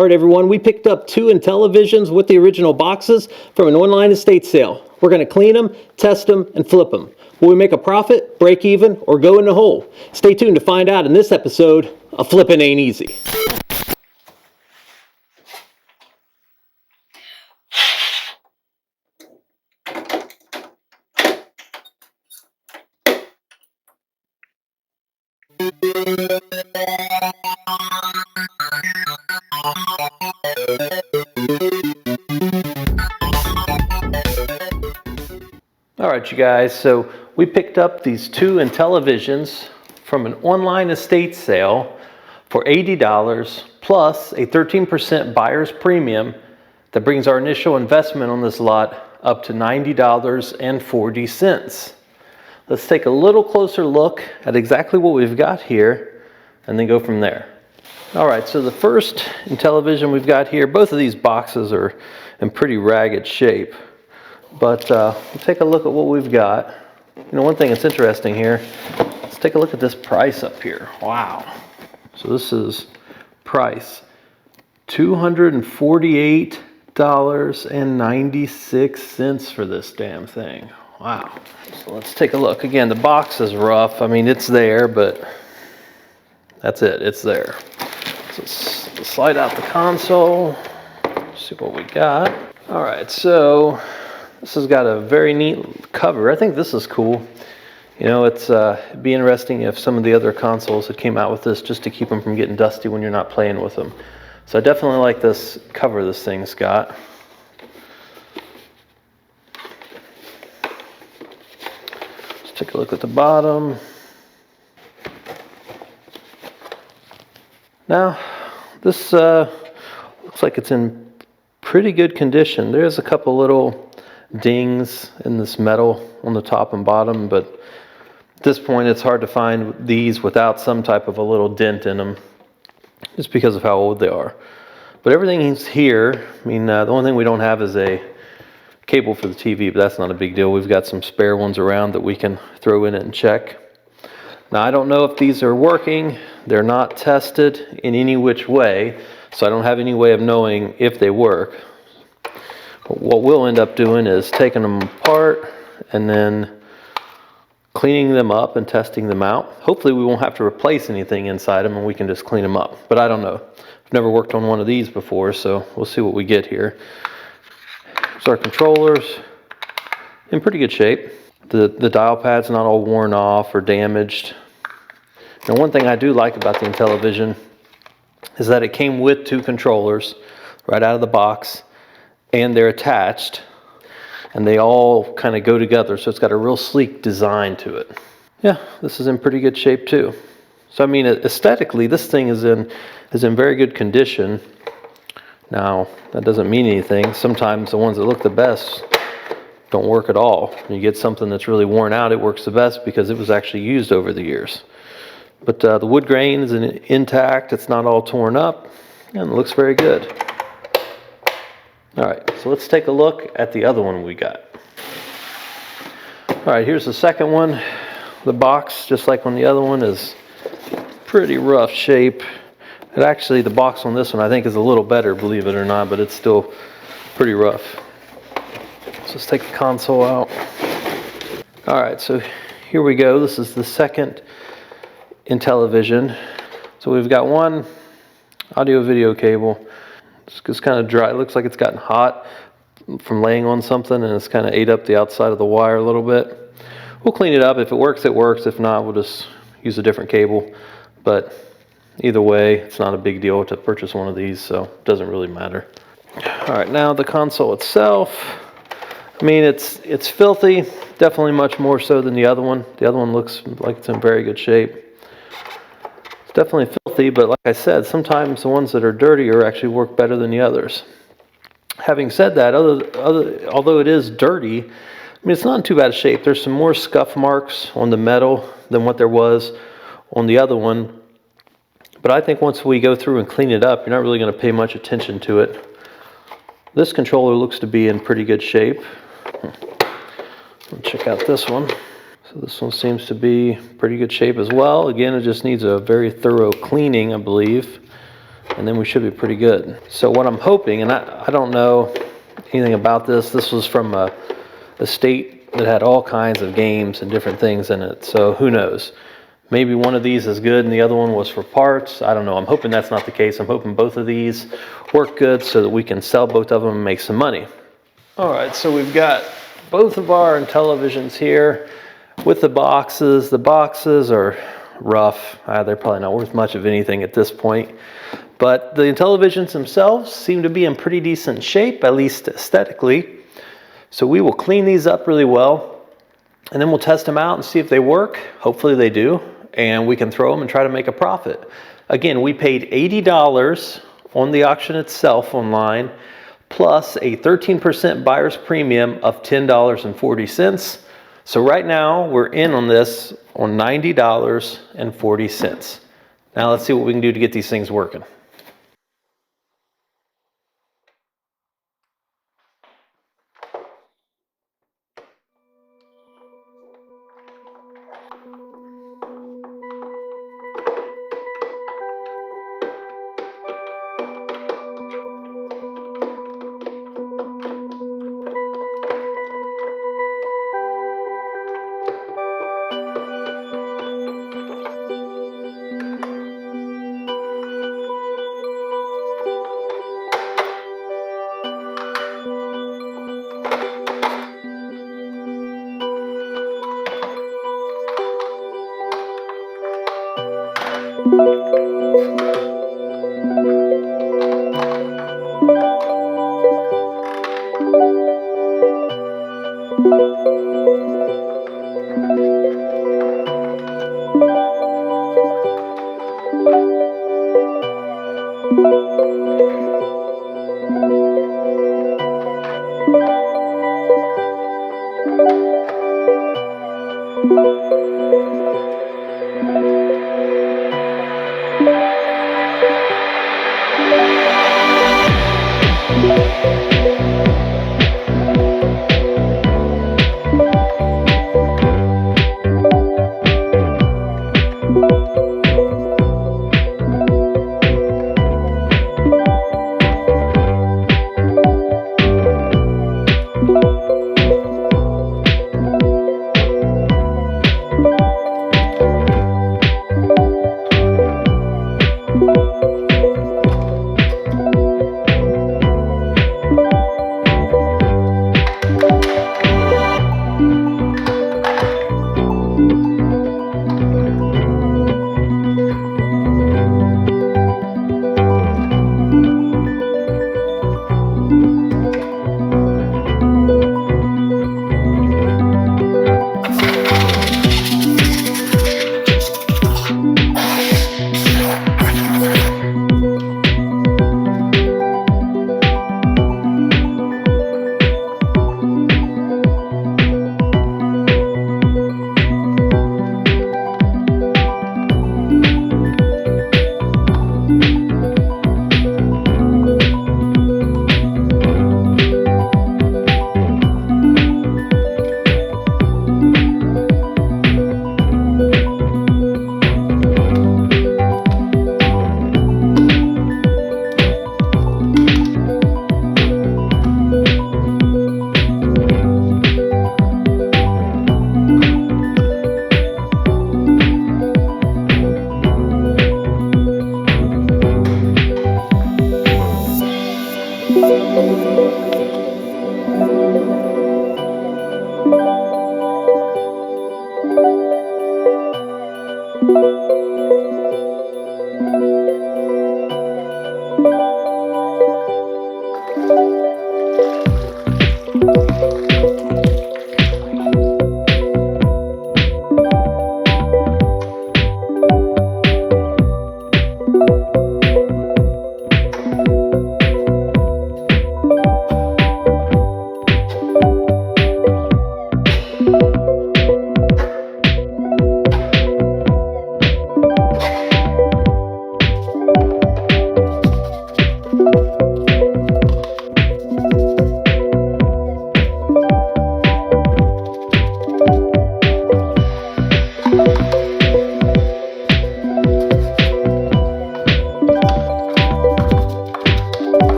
All right, everyone, we picked up 2 Intellivisions with the original boxes from an online estate sale. We're going to clean them, test them, and flip them. Will we make a profit, break even, or go in the hole? Stay tuned to find out in this episode of Flippin' Ain't Easy. All right, you guys, so we picked up these 2 Intellivisions from an online estate sale for $80 plus a 13% buyer's premium that brings our initial investment on this lot up to $90.40. Let's take a little closer look at exactly what we've got here and then go from there. All right, so the first Intellivision we've got here, both of these boxes are in pretty ragged shape. But we'll take a look at what we've got. You know, one thing that's interesting here, let's take a look at this price up here. Wow. So this is price, $248.96 for this damn thing. Wow. So let's take a look. Again, the box is rough. I mean, it's there, but that's it. It's there. So let's slide out the console, see what we got. All right, so this has got a very neat cover. I think this is cool. You know, it'd be interesting if some of the other consoles had came out with this just to keep them from getting dusty when you're not playing with them. So I definitely like this cover this thing's got. Let's take a look at the bottom. Now, this looks like it's in pretty good condition. There's a couple little dings in this metal on the top and bottom, but at this point it's hard to find these without some type of a little dent in them just because of how old they are. But everything is here. I mean, the only thing we don't have is a cable for the TV, but that's not a big deal. We've got some spare ones around that we can throw in it and check. Now, I don't know if these are working. They're not tested in any which way, so I don't have any way of knowing if they work. What we'll end up doing is taking them apart and then cleaning them up and testing them out. Hopefully we won't have to replace anything inside them and we can just clean them up. But I don't know. I've never worked on one of these before, so we'll see what we get here. So our controllers in pretty good shape. The dial pad's not all worn off or damaged. Now, one thing I do like about the Intellivision is that it came with 2 controllers right out of the box. And they're attached, and they all kind of go together, so it's got a real sleek design to it. Yeah, this is in pretty good shape too. So I mean, aesthetically, this thing is in very good condition. Now, that doesn't mean anything. Sometimes the ones that look the best don't work at all. When you get something that's really worn out, it works the best because it was actually used over the years. But the wood grain is intact. It's not all torn up, and it looks very good. All right, so let's take a look at the other one we got. All right, here's the second one. The box, just like on the other one, is pretty rough shape. And actually, the box on this one I think is a little better, believe it or not, but it's still pretty rough. So let's take the console out. All right, so here we go. This is the second Intellivision. So we've got one audio-video cable. It's kind of dry. It looks like it's gotten hot from laying on something, and it's kind of ate up the outside of the wire a little bit. We'll clean it up. If it works, it works. If not, we'll just use a different cable. But either way, it's not a big deal to purchase one of these, so it doesn't really matter. All right, now the console itself. I mean, it's filthy. Definitely much more so than the other one. The other one looks like it's in very good shape. It's definitely filthy, but like I said, sometimes the ones that are dirtier actually work better than the others. Having said that, although it is dirty, I mean, it's not in too bad a shape. There's some more scuff marks on the metal than what there was on the other one. But I think once we go through and clean it up, you're not really going to pay much attention to it. This controller looks to be in pretty good shape. Let's check out this one. So this one seems to be pretty good shape as well. Again, it just needs a very thorough cleaning, I believe. and then we should be pretty good. So what I'm hoping, and I don't know anything about this. This was from a state that had all kinds of games and different things in it. So who knows? Maybe one of these is good and the other one was for parts. I don't know. I'm hoping that's not the case. I'm hoping both of these work good so that we can sell both of them and make some money. All right, so we've got both of our Intellivisions here with the boxes. The boxes are rough. They're probably not worth much of anything at this point. But the Intellivisions themselves seem to be in pretty decent shape, at least aesthetically. So we will clean these up really well, and then we'll test them out and see if they work. Hopefully they do, and we can throw them and try to make a profit. Again, we paid $80 on the auction itself online, plus a 13% buyer's premium of $10.40. So right now we're in on this on $90.40. Now let's see what we can do to get these things working.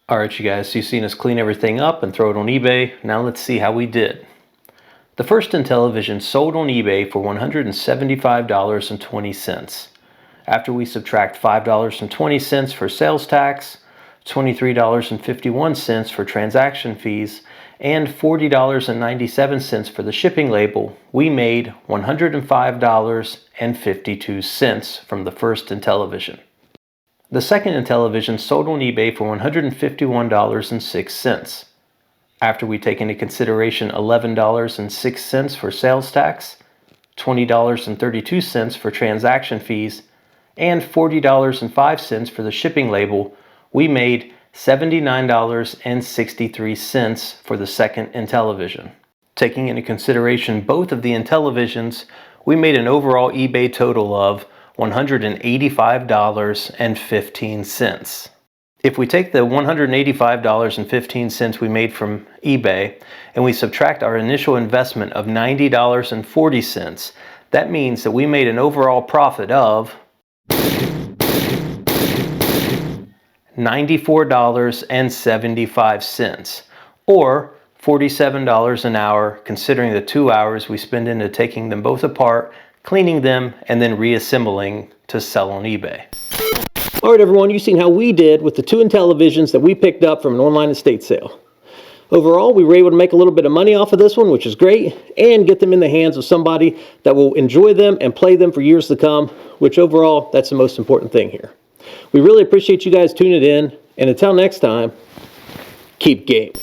Alright you guys, so you've seen us clean everything up and throw it on eBay. Now let's see how we did. The first Intellivision sold on eBay for $175.20. After we subtract $5.20 for sales tax, $23.51 for transaction fees, and $40.97 for the shipping label, we made $105.52 from the first Intellivision. The second Intellivision sold on eBay for $151.06. After we take into consideration $11.06 for sales tax, $20.32 for transaction fees, and $40.05 for the shipping label, we made $79.63 for the second Intellivision. Taking into consideration both of the Intellivisions, we made an overall eBay total of $185.15. If we take the $185.15 we made from eBay and we subtract our initial investment of $90.40, that means that we made an overall profit of $94.75, or $47 an hour, considering the 2 hours we spend into taking them both apart, cleaning them, and then reassembling to sell on eBay. Alright everyone, you've seen how we did with the two Intellivisions that we picked up from an online estate sale. Overall, we were able to make a little bit of money off of this one, which is great, and get them in the hands of somebody that will enjoy them and play them for years to come, which overall, that's the most important thing here. We really appreciate you guys tuning in, and until next time, keep gaming.